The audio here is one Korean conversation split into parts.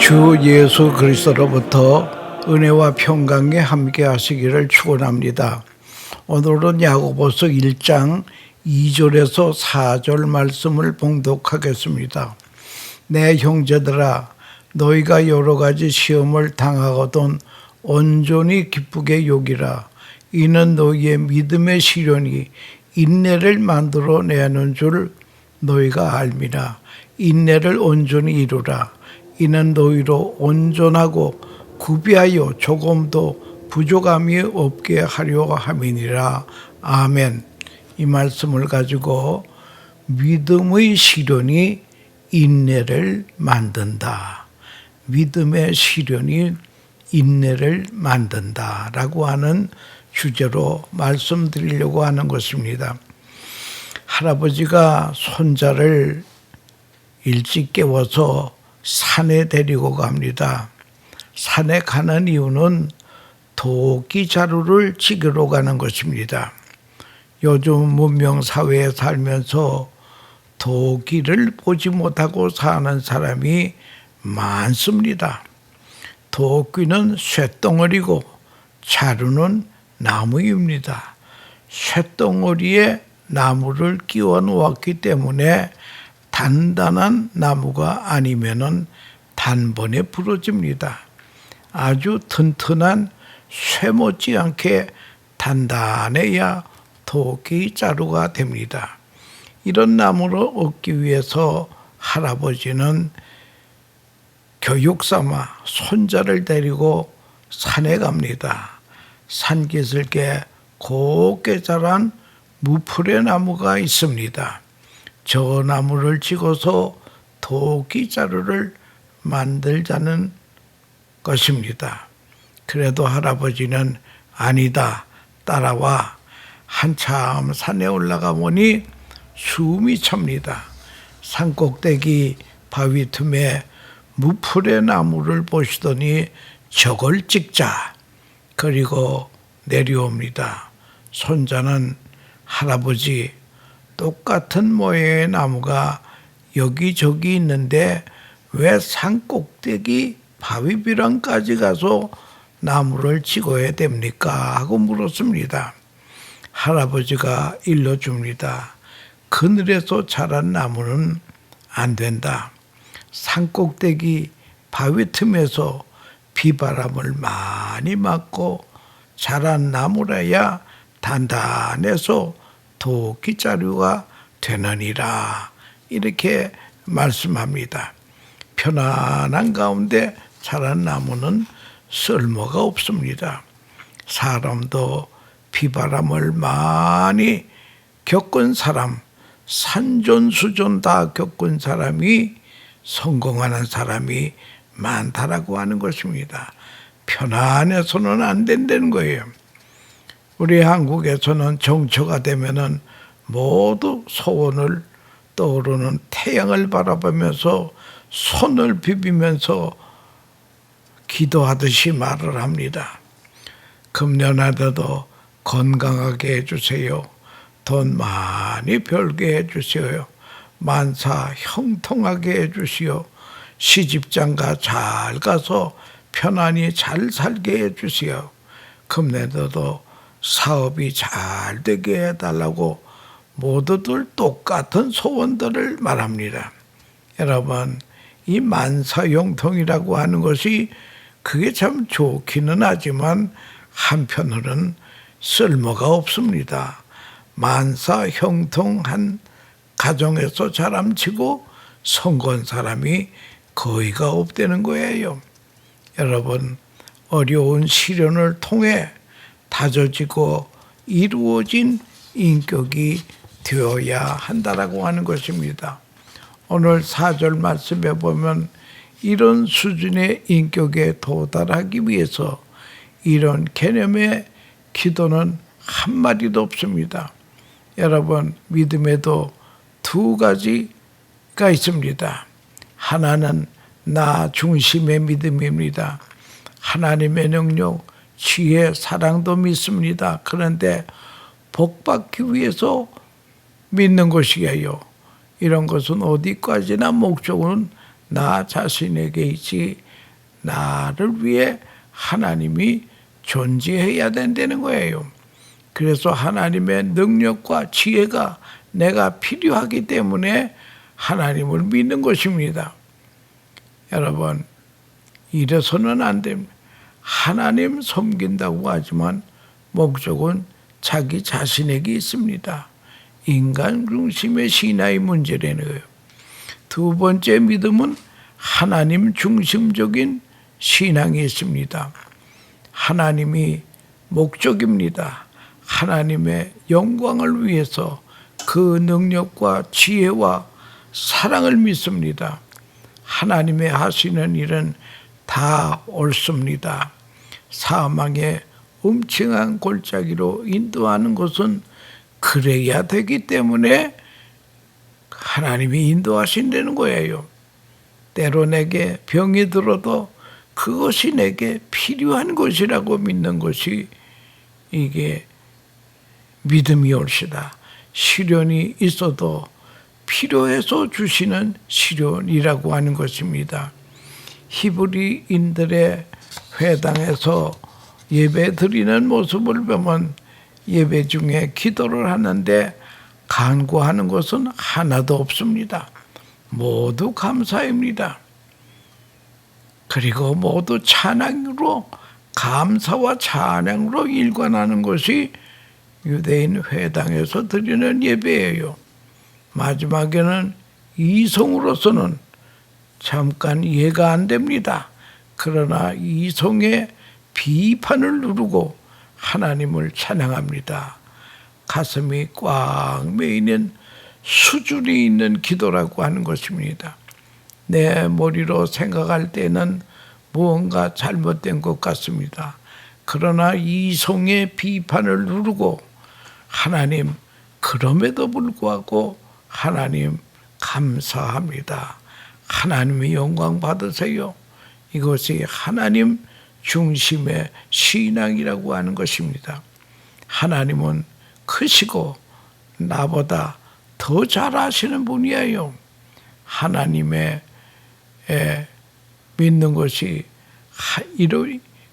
주 예수 그리스도로부터 은혜와 평강에 함께 하시기를 축원합니다. 오늘은 야고보서 1장 2절에서 4절 말씀을 봉독하겠습니다. 내 형제들아, 너희가 여러 가지 시험을 당하거든 온전히 기쁘게 여기라. 이는 너희의 믿음의 시련이 인내를 만들어 내는 줄 너희가 알미라. 인내를 온전히 이루라. 이는 너희로 온전하고 구비하여 조금도 부족함이 없게 하려 함이니라. 아멘. 이 말씀을 가지고 믿음의 시련이 인내를 만든다. 믿음의 시련이 인내를 만든다 라고 하는 주제로 말씀드리려고 하는 것입니다. 할아버지가 손자를 일찍 깨워서 산에 데리고 갑니다. 산에 가는 이유는 도끼 자루를 찍으러 가는 것입니다. 요즘 문명 사회에 살면서 도끼를 보지 못하고 사는 사람이 많습니다. 도끼는 쇳덩어리고 자루는 나무입니다. 쇳덩어리에 나무를 끼워 놓았기 때문에 단단한 나무가 아니면은 단번에 부러집니다. 아주 튼튼한 쇠 못지않게 단단해야 도끼 자루가 됩니다. 이런 나무를 얻기 위해서 할아버지는 교육 삼아 손자를 데리고 산에 갑니다. 산기슭에 곱게 자란 무풀의 나무가 있습니다. 저 나무를 찍어서 도끼 자루를 만들자는 것입니다. 그래도 할아버지는 아니다, 따라와. 한참 산에 올라가 보니 숨이 찹니다. 산꼭대기 바위 틈에 무풀의 나무를 보시더니 저걸 찍자. 그리고 내려옵니다. 손자는 할아버지, 똑같은 모양의 나무가 여기저기 있는데 왜 산꼭대기 바위비랑까지 가서 나무를 찍어야 됩니까? 하고 물었습니다. 할아버지가 일러줍니다. 그늘에서 자란 나무는 안 된다. 산꼭대기 바위 틈에서 비바람을 많이 맞고 자란 나무라야 단단해서 도끼 자루가 되느니라. 이렇게 말씀합니다. 편안한 가운데 자란 나무는 쓸모가 없습니다. 사람도 비바람을 많이 겪은 사람, 산전수전 다 겪은 사람이 성공하는 사람이 많다라고 하는 것입니다. 편안해서는 안 된다는 거예요. 우리 한국에서는 정처가 되면은 모두 소원을 떠오르는 태양을 바라보면서 손을 비비면서 기도하듯이 말을 합니다. 금년에도 건강하게 해주세요. 돈 많이 벌게 해주세요. 만사 형통하게 해주시오. 시집장가 잘 가서 편안히 잘 살게 해주세요. 금년에도 사업이 잘 되게 해달라고 모두들 똑같은 소원들을 말합니다. 여러분, 이 만사형통이라고 하는 것이 그게 참 좋기는 하지만 한편으로는 쓸모가 없습니다. 만사형통한 가정에서 자람치고 성공한 사람이 거의가 없다는 거예요. 여러분, 어려운 시련을 통해 다져지고 이루어진 인격이 되어야 한다라고 하는 것입니다. 오늘 4절 말씀에 보면 이런 수준의 인격에 도달하기 위해서 이런 개념의 기도는 한마디도 없습니다. 여러분, 믿음에도 두 가지가 있습니다. 하나는 나 중심의 믿음입니다. 하나님의 능력, 지혜, 사랑도 믿습니다. 그런데 복받기 위해서 믿는 것이에요. 이런 것은 어디까지나 목적은 나 자신에게 있지 나를 위해 하나님이 존재해야 된다는 거예요. 그래서 하나님의 능력과 지혜가 내가 필요하기 때문에 하나님을 믿는 것입니다. 여러분, 이래서는 안 됩니다. 하나님 섬긴다고 하지만 목적은 자기 자신에게 있습니다. 인간 중심의 신앙의 문제라는 거예요. 두 번째 믿음은 하나님 중심적인 신앙이 있습니다. 하나님이 목적입니다. 하나님의 영광을 위해서 그 능력과 지혜와 사랑을 믿습니다. 하나님의 하시는 일은 다 옳습니다. 사망의 음침한 골짜기로 인도하는 것은 그래야 되기 때문에 하나님이 인도하신다는 거예요. 때로 내게 병이 들어도 그것이 내게 필요한 것이라고 믿는 것이 이게 믿음이 옳시다. 시련이 있어도 필요해서 주시는 시련이라고 하는 것입니다. 히브리인들의 회당에서 예배 드리는 모습을 보면 예배 중에 기도를 하는데 간구하는 것은 하나도 없습니다. 모두 감사입니다. 그리고 모두 찬양으로, 감사와 찬양으로 일관하는 것이 유대인 회당에서 드리는 예배예요. 마지막에는 이송으로서는 잠깐 이해가 안 됩니다. 그러나 이송의 비판을 누르고 하나님을 찬양합니다. 가슴이 꽉 메이는 수준이 있는 기도라고 하는 것입니다. 내 머리로 생각할 때는 무언가 잘못된 것 같습니다. 그러나 이송의 비판을 누르고 하나님, 그럼에도 불구하고 하나님 감사합니다. 하나님의 영광 받으세요. 이것이 하나님 중심의 신앙이라고 하는 것입니다. 하나님은 크시고 나보다 더 잘 아시는 분이에요. 하나님의 믿는 것이,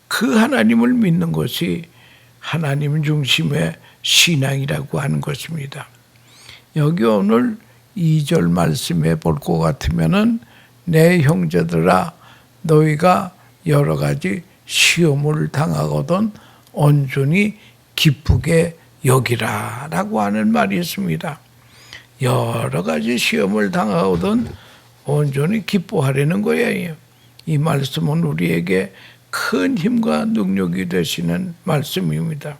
그 하나님을 믿는 것이 하나님 중심의 신앙이라고 하는 것입니다. 여기 오늘 2절 말씀에 볼 것 같으면은 내 형제들아 너희가 여러 가지 시험을 당하거든 온전히 기쁘게 여기라 라고 하는 말이 있습니다. 여러 가지 시험을 당하거든 온전히 기뻐하려는 거예요. 이 말씀은 우리에게 큰 힘과 능력이 되시는 말씀입니다.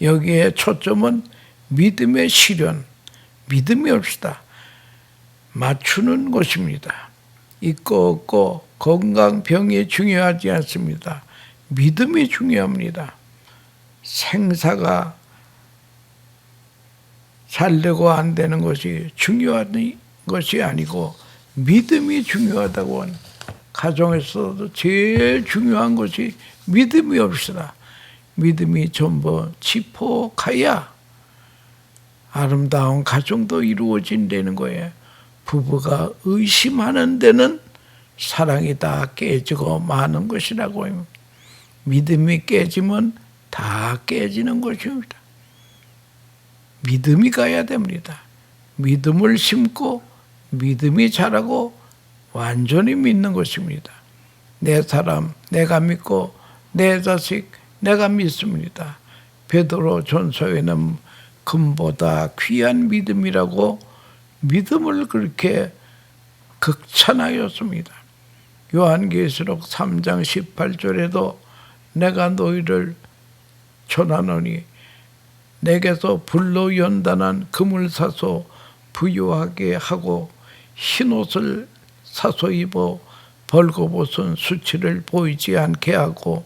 여기에 초점은 믿음의 실현, 믿음이 없다 맞추는 것입니다. 있고 없고 건강, 병이 중요하지 않습니다. 믿음이 중요합니다. 생사가 잘 되고 안 되는 것이 중요한 것이 아니고 믿음이 중요하다고 하는, 가정에서도 제일 중요한 것이 믿음이 없으라. 믿음이 전부 지포가야 아름다운 가정도 이루어진다는 거예요. 부부가 의심하는 데는 사랑이 다 깨지고 마는 것이라고 합니다. 믿음이 깨지면 다 깨지는 것입니다. 믿음이 가야 됩니다. 믿음을 심고 믿음이 자라고 완전히 믿는 것입니다. 내 사람 내가 믿고 내 자식 내가 믿습니다. 베드로 전서에는 금보다 귀한 믿음이라고 믿음을 그렇게 극찬하였습니다. 요한계시록 3장 18절에도 내가 너희를 전하노니 내게서 불로 연단한 금을 사서 부유하게 하고 흰옷을 사서 입어 벌거벗은 수치를 보이지 않게 하고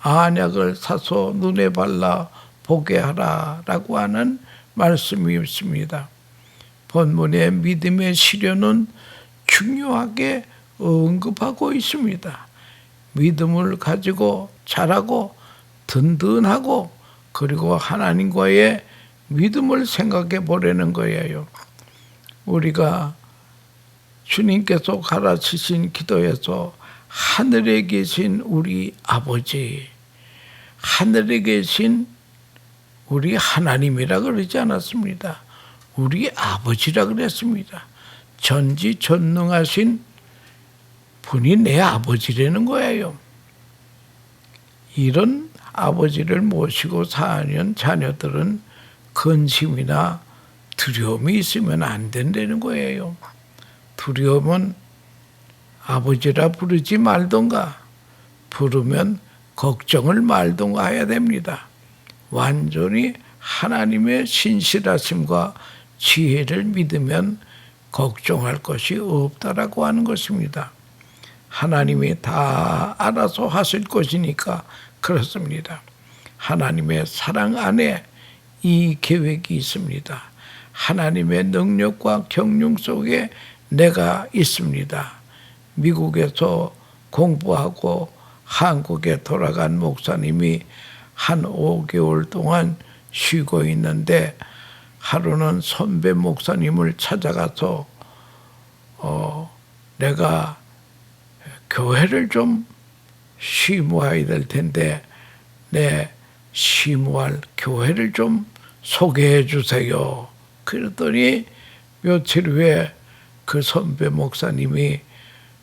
안약을 사서 눈에 발라 보게 하라 라고 하는 말씀이 있습니다. 본문의 믿음의 시련은 중요하게 언급하고 있습니다. 믿음을 가지고 자라고 든든하고 그리고 하나님과의 믿음을 생각해 보려는 거예요. 우리가 주님께서 가르치신 기도에서 하늘에 계신 우리 아버지, 하늘에 계신 우리 하나님이라 그러지 않았습니다. 우리 아버지라 그랬습니다. 전지전능하신 분이 내 아버지라는 거예요. 이런 아버지를 모시고 사는 자녀들은 근심이나 두려움이 있으면 안 된다는 거예요. 두려움은 아버지라 부르지 말던가, 부르면 걱정을 말던가 해야 됩니다. 완전히 하나님의 신실하심과 지혜를 믿으면 걱정할 것이 없다라고 하는 것입니다. 하나님이 다 알아서 하실 것이니까 그렇습니다. 하나님의 사랑 안에 이 계획이 있습니다. 하나님의 능력과 경륜 속에 내가 있습니다. 미국에서 공부하고 한국에 돌아간 목사님이 한 5개월 동안 쉬고 있는데 하루는 선배 목사님을 찾아가서 내가 교회를 좀 심호해야 될 텐데 내 심호할 교회를 좀 소개해 주세요. 그랬더니 며칠 후에 그 선배 목사님이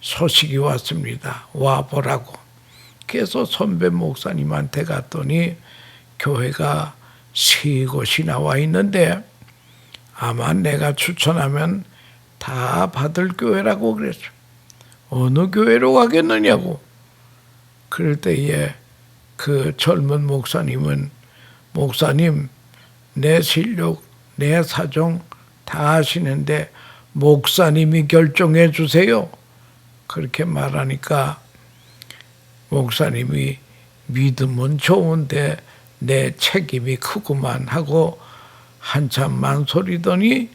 소식이 왔습니다. 와보라고. 그래서 선배 목사님한테 갔더니 교회가 3곳이 나와 있는데 아마 내가 추천하면 다 받을 교회라고 그랬죠. 어느 교회로 가겠느냐고. 그럴 때에 그 젊은 목사님은 목사님 내 실력 내 사정 다 아시는데 목사님이 결정해 주세요. 그렇게 말하니까 목사님이 믿음은 좋은데 내 책임이 크구만 하고 한참 망설이더니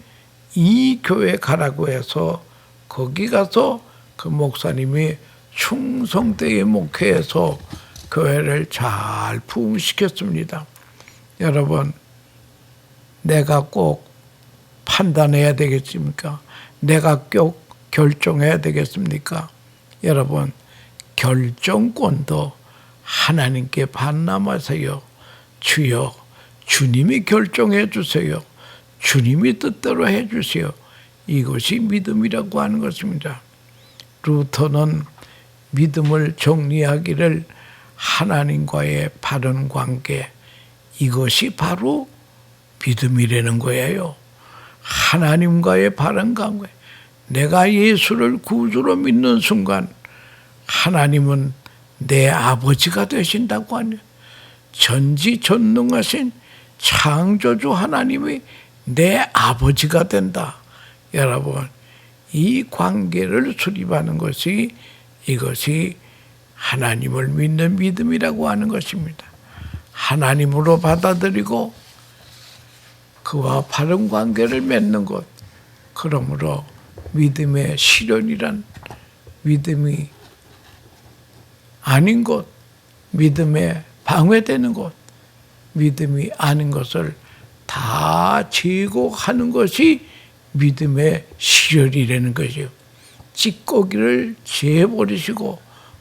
이 교회 가라고 해서 거기 가서 그 목사님이 충성되게 목회해서 교회를 잘 부흥시켰습니다. 여러분, 내가 꼭 판단해야 되겠습니까? 내가 꼭 결정해야 되겠습니까? 여러분, 결정권도 하나님께 반납하세요. 주여, 주님이 결정해 주세요. 주님이 뜻대로 해 주세요. 이것이 믿음이라고 하는 것입니다. 루터는 믿음을 정리하기를 하나님과의 바른 관계, 이것이 바로 믿음이라는 거예요. 하나님과의 바른 관계. 내가 예수를 구주로 믿는 순간 하나님은 내 아버지가 되신다고 하네요. 전지전능하신 창조주 하나님이 내 아버지가 된다. 여러분, 이 관계를 수립하는 것이 이것이 하나님을 믿는 믿음이라고 하는 것입니다. 하나님으로 받아들이고 그와 바른 관계를 맺는 것. 그러므로 믿음의 실현이란 믿음이 아닌 것, 믿음에 방해되는 것, 믿음이 아닌 것을 다 제거하는 것이 믿음의 실현이라는 것이요. 찌꺼기를 재버리시고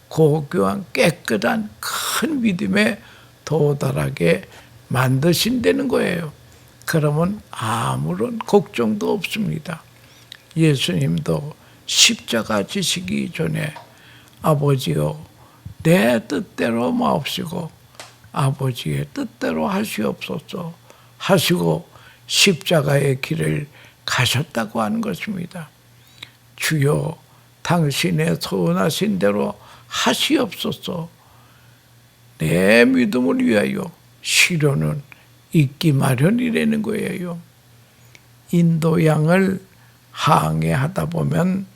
고귀한 깨끗한 큰 믿음에 도달하게 만드신다는 거예요. 그러면 아무런 걱정도 없습니다. 예수님도 십자가 지시기 전에 아버지여 내 뜻대로 마옵시고 아버지의 뜻대로 하시옵소서 하시고 십자가의 길을 가셨다고 하는 것입니다. 주여 당신의 선하신 대로 하시옵소서. 내 믿음을 위하여 실현은 있기 마련이라는 거예요. 인도양을 항해하다 보면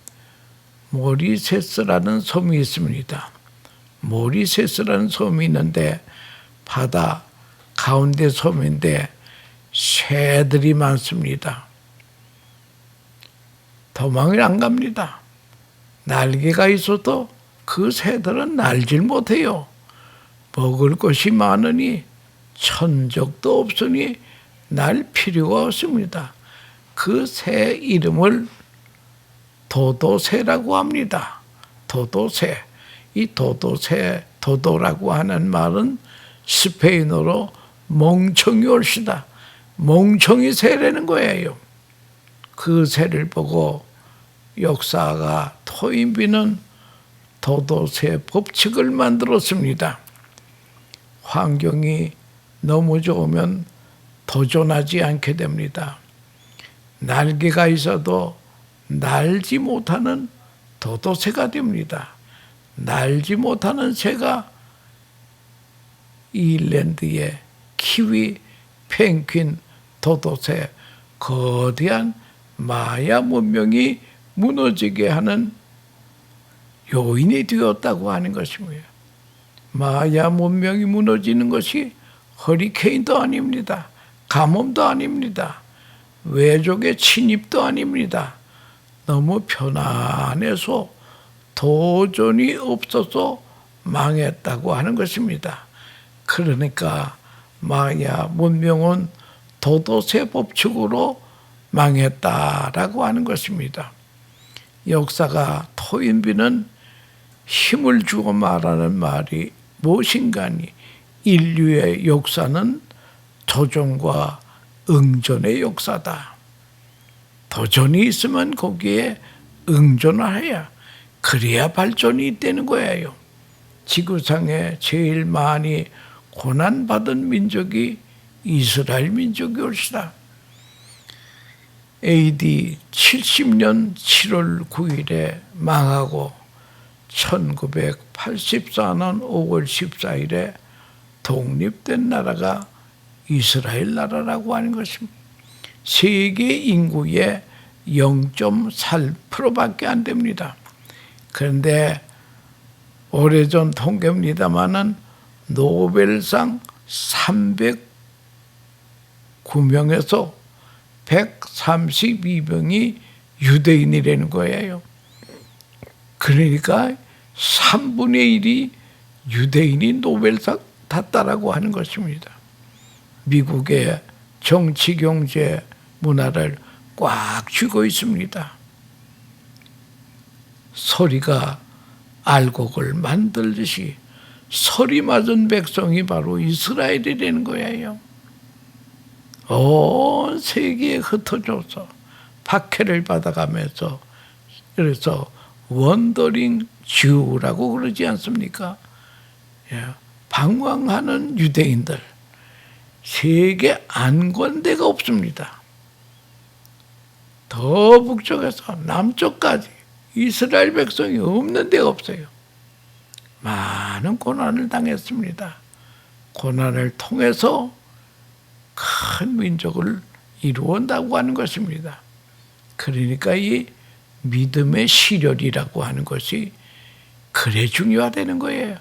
모리세스라는 섬이 있습니다. 모리세스라는 섬이 있는데 바다 가운데 섬인데 새들이 많습니다. 도망을 안 갑니다. 날개가 있어도 그 새들은 날질 못해요. 먹을 것이 많으니 천적도 없으니 날 필요가 없습니다. 그 새 이름을 도도새라고 합니다. 도도새. 이 도도라고 하는 말은 스페인어로 멍청이 올시다. 멍청이 새라는 거예요. 그 새를 보고 역사가 토인비는 도도새 법칙을 만들었습니다. 환경이 너무 좋으면 도전하지 않게 됩니다. 날개가 있어도 날지 못하는 도도새가 됩니다. 날지 못하는 새가 아일랜드의 키위, 펭귄, 도도새, 거대한 마야 문명이 무너지게 하는 요인이 되었다고 하는 것입니다. 마야 문명이 무너지는 것이 허리케인도 아닙니다. 가뭄도 아닙니다. 외족의 침입도 아닙니다. 너무 편안해서 도전이 없어서 망했다고 하는 것입니다. 그러니까 마야 문명은 도도새 법칙으로 망했다라고 하는 것입니다. 역사가 토인비는 힘을 주고 말하는 말이 무엇인가니 인류의 역사는 도전과 응전의 역사다. 도전이 있으면 거기에 응전을 해야 그래야 발전이 있다는 거예요. 지구상에 제일 많이 고난받은 민족이 이스라엘 민족이 올시다. AD 70년 7월 9일에 망하고 1984년 5월 14일에 독립된 나라가 이스라엘 나라라고 하는 것입니다. 세계 인구의 0.4%밖에 안 됩니다. 그런데 오래전 통계입니다마는 노벨상 309명에서 132명이 유대인이라는 거예요. 그러니까 3분의 1이 유대인이 노벨상 탔다라고 하는 것입니다. 미국의 정치, 경제, 문화를 꽉 쥐고 있습니다. 소리가 알곡을 만들듯이 소리 맞은 백성이 바로 이스라엘이라는 거예요. 온 세계에 흩어져서 박해를 받아가면서 그래서 원더링 주라고 그러지 않습니까? 방황하는 유대인들. 세계 안건대가 없습니다. 더 북쪽에서 남쪽까지 이스라엘 백성이 없는 데가 없어요. 많은 고난을 당했습니다. 고난을 통해서 큰 민족을 이루었다고 하는 것입니다. 그러니까 이 믿음의 시련이라고 하는 것이 그래 중요하다는 거예요.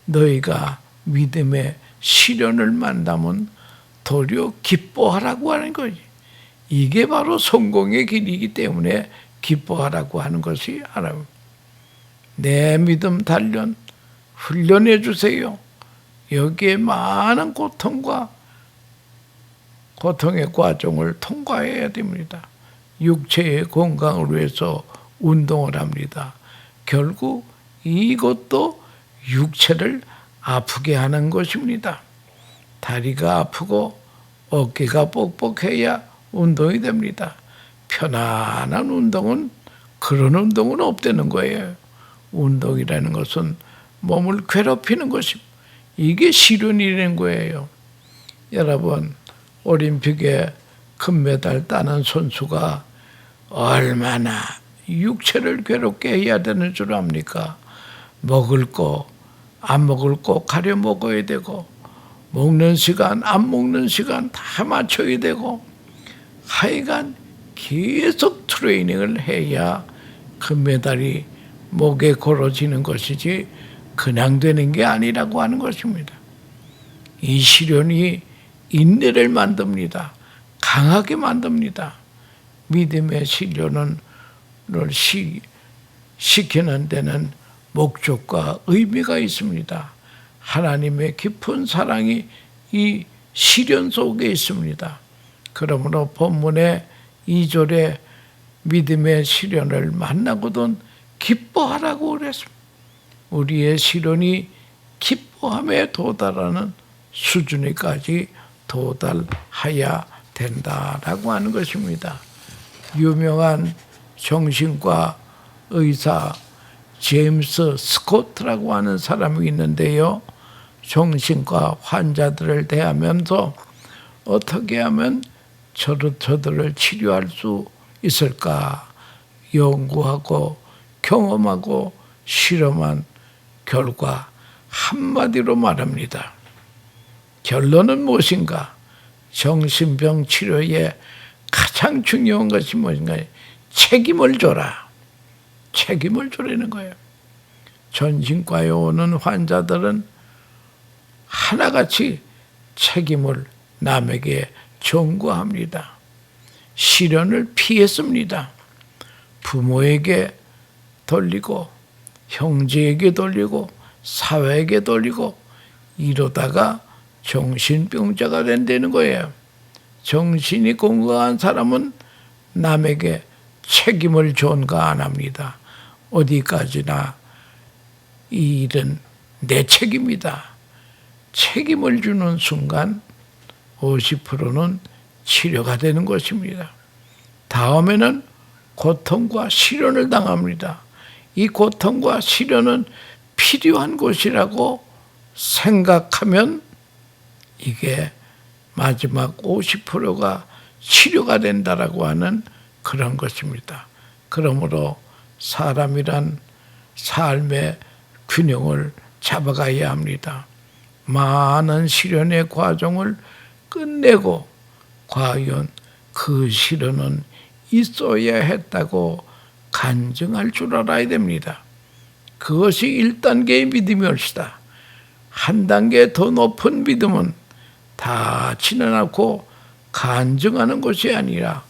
너희가 믿음의 시련을 만나면 도리어 기뻐하라고 하는 거지. 이게 바로 성공의 길이기 때문에 기뻐하라고 하는 것이 하나님. 내 믿음 단련 훈련해 주세요. 여기에 많은 고통의 과정을 통과해야 됩니다. 육체의 건강을 위해서 운동을 합니다. 결국 이것도 육체를 아프게 하는 것입니다. 다리가 아프고 어깨가 뻑뻑해야 운동이 됩니다. 편안한 운동은 그런 운동은 없다는 거예요. 운동이라는 것은 몸을 괴롭히는 것입니다. 이게 시련이라는 거예요. 여러분, 올림픽에 금메달 따는 선수가 얼마나 육체를 괴롭게 해야 되는 줄 압니까? 먹을 거, 안 먹을 거 가려 먹어야 되고, 먹는 시간, 안 먹는 시간 다 맞춰야 되고, 하여간 계속 트레이닝을 해야 금메달이 목에 걸어지는 것이지 그냥 되는 게 아니라고 하는 것입니다. 이 시련이 인내를 만듭니다. 강하게 만듭니다. 믿음의 시련을 시키는 데는 목적과 의미가 있습니다. 하나님의 깊은 사랑이 이 시련 속에 있습니다. 그러므로 본문의 2절에 믿음의 시련을 만나거든 기뻐하라고 그랬습니다. 우리의 시련이 기뻐함에 도달하는 수준에까지 도달해야 된다라고 하는 것입니다. 유명한 정신과 의사 제임스 스코트라고 하는 사람이 있는데요. 정신과 환자들을 대하면서 어떻게 하면 저들을 치료할 수 있을까 연구하고 경험하고 실험한 결과 한마디로 말합니다. 결론은 무엇인가? 정신병 치료에 가장 중요한 것이 무엇인가? 책임을 져라. 책임을 져라는 거예요. 정신과에 오는 환자들은 하나같이 책임을 남에게 전가합니다. 시련을 피했습니다. 부모에게 돌리고 형제에게 돌리고 사회에게 돌리고 이러다가 정신병자가 된다는 거예요. 정신이 건강한 사람은 남에게 책임을 전가 안 합니다. 어디까지나 이 일은 내 책임이다. 책임을 주는 순간 50%는 치료가 되는 것입니다. 다음에는 고통과 시련을 당합니다. 이 고통과 시련은 필요한 것이라고 생각하면 이게 마지막 50%가 치료가 된다라고 하는 그런 것입니다. 그러므로 사람이란 삶의 균형을 잡아가야 합니다. 많은 시련의 과정을 끝내고 과연 그 시련은 있어야 했다고 간증할 줄 알아야 됩니다. 그것이 1단계의 믿음이었다. 한 단계 더 높은 믿음은 다 지나놓고 간증하는 것이 아니라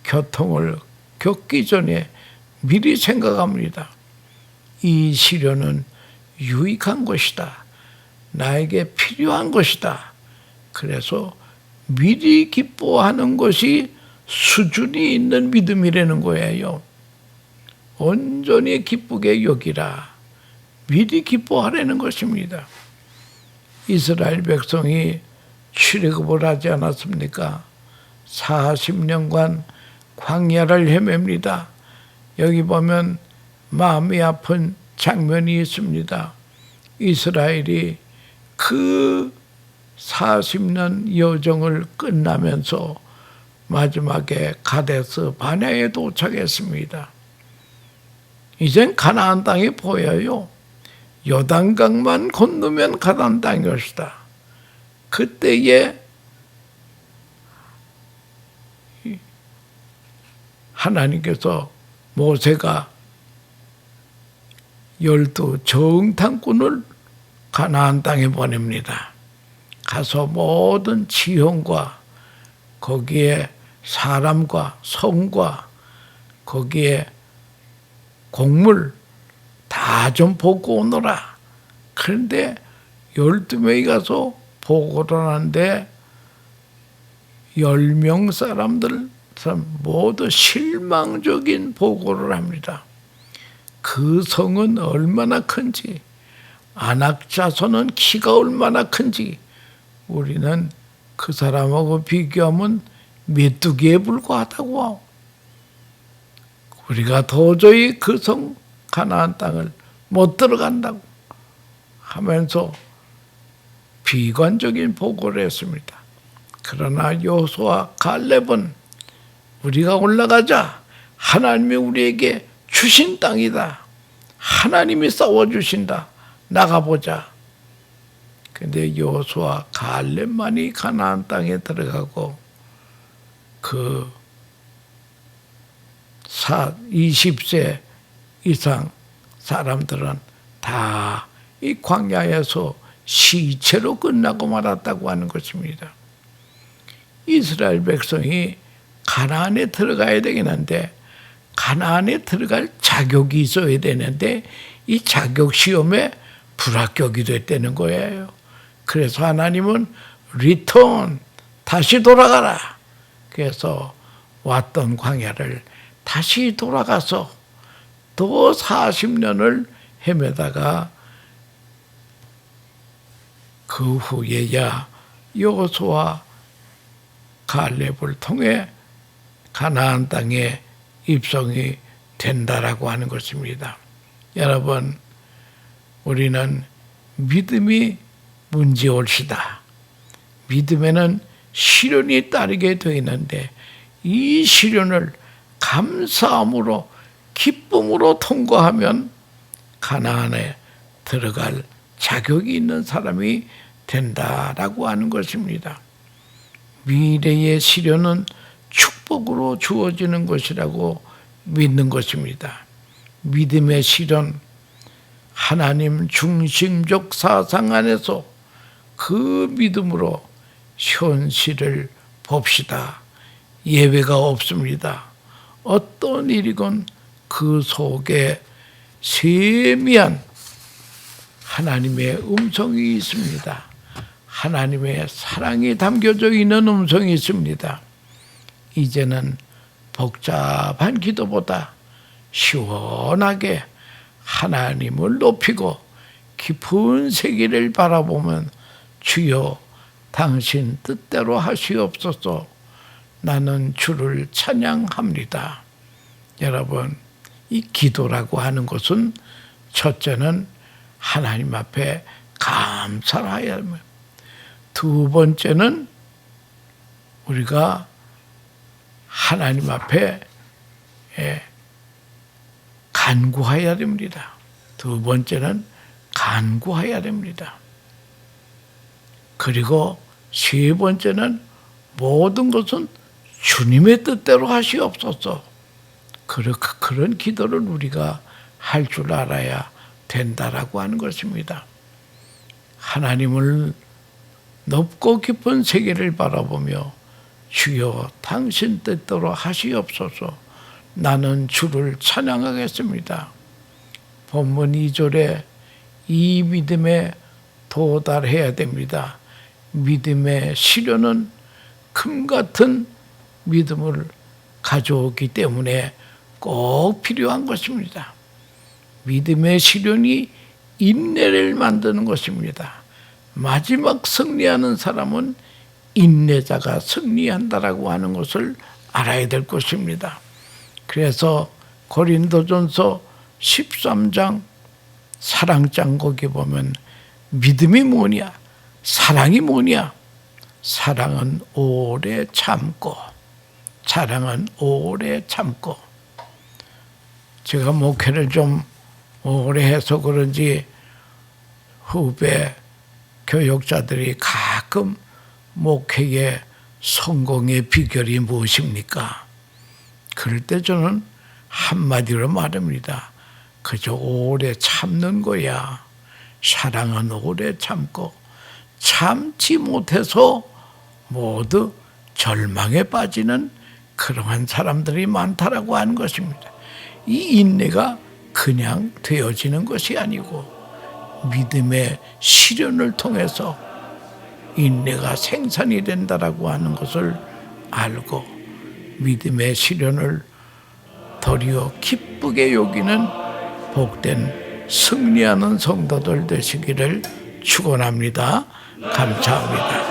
고통을 겪기 전에 미리 생각합니다. 이 시련은 유익한 것이다. 나에게 필요한 것이다. 그래서 미리 기뻐하는 것이 수준이 있는 믿음이라는 거예요. 온전히 기쁘게 여기라. 미리 기뻐하라는 것입니다. 이스라엘 백성이 출애굽을 하지 않았습니까? 40년간 광야를 헤맵니다. 여기 보면 마음이 아픈 장면이 있습니다. 이스라엘이 그 40년 여정을 끝나면서 마지막에 가데스 바네아에 도착했습니다. 이젠 가나안 땅이 보여요. 요단강만 건너면 가나안 땅이었다. 그때에 하나님께서 모세가 12 정탐꾼을 가나안 땅에 보냅니다. 가서 모든 지형과 거기에 사람과 성과 거기에 곡물 다 좀 보고 오너라. 그런데 12명이 가서 보고를 하는데 10명 사람들 모두 실망적인 보고를 합니다. 그 성은 얼마나 큰지, 아낙 자손은 키가 얼마나 큰지 우리는 그 사람하고 비교하면 메뚜기에 불과하다고. 우리가 도저히 그 성 가나안 땅을 못 들어간다고 하면서 비관적인 보고를 했습니다. 그러나 여호수아 갈렙은 우리가 올라가자. 하나님이 우리에게 주신 땅이다. 하나님이 싸워주신다. 나가보자. 근데 여호수아 갈렙만이 가나안 땅에 들어가고 그 20세 이상 사람들은 다 이 광야에서 시체로 끝나고 말았다고 하는 것입니다. 이스라엘 백성이 가나안에 들어가야 되긴 한데 가나안에 들어갈 자격이 있어야 되는데 이 자격 시험에 불합격이 됐다는 거예요. 그래서 하나님은 리턴, 다시 돌아가라. 그래서 왔던 광야를 다시 돌아가서 또 40년을 헤매다가 그 후에야 여호수아와 갈렙을 통해 가나안 땅에 입성이 된다라고 하는 것입니다. 여러분, 우리는 믿음이 문제올시다. 믿음에는 시련이 따르게 되어 있는데 이 시련을 감사함으로 기쁨으로 통과하면 가나안에 들어갈 자격이 있는 사람이 된다라고 하는 것입니다. 미래의 시련은 축복으로 주어지는 것이라고 믿는 것입니다. 믿음의 시련, 하나님 중심적 사상 안에서 그 믿음으로 현실을 봅시다. 예외가 없습니다. 어떤 일이건 그 속에 세미한 하나님의 음성이 있습니다. 하나님의 사랑이 담겨져 있는 음성이 있습니다. 이제는 복잡한 기도보다 시원하게 하나님을 높이고 깊은 세계를 바라보면 주여 당신 뜻대로 하시옵소서. 나는 주를 찬양합니다. 여러분, 이 기도라고 하는 것은 첫째는 하나님 앞에 감사를 해야 합니다. 두 번째는 우리가 하나님 앞에 간구해야 됩니다. 두 번째는 간구해야 됩니다. 그리고 세 번째는 모든 것은 주님의 뜻대로 하시옵소서. 그런 기도를 우리가 할 줄 알아야 된다라고 하는 것입니다. 하나님을 높고 깊은 세계를 바라보며 주여 당신 뜻대로 하시옵소서. 나는 주를 찬양하겠습니다. 본문 2절에 이 믿음에 도달해야 됩니다. 믿음의 시련은 금 같은 믿음을 가져오기 때문에 꼭 필요한 것입니다. 믿음의 시련이 인내를 만드는 것입니다. 마지막 승리하는 사람은 인내자가 승리한다라고 하는 것을 알아야 될 것입니다. 그래서 고린도전서 13장 사랑장 거기 보면 믿음이 뭐냐? 사랑이 뭐냐? 사랑은 오래 참고, 사랑은 오래 참고. 제가 목회를 좀 오래 해서 그런지 후배 교육자들이 가끔 목회의 성공의 비결이 무엇입니까? 그럴 때 저는 한마디로 말합니다. 그저 오래 참는 거야. 사랑은 오래 참고 참지 못해서 모두 절망에 빠지는 그러한 사람들이 많다라고 하는 것입니다. 이 인내가 그냥 되어지는 것이 아니고 믿음의 시련을 통해서 인내가 생산이 된다라고 하는 것을 알고 믿음의 시련을 도리어 기쁘게 여기는 복된 승리하는 성도들 되시기를 축원합니다. 감사합니다.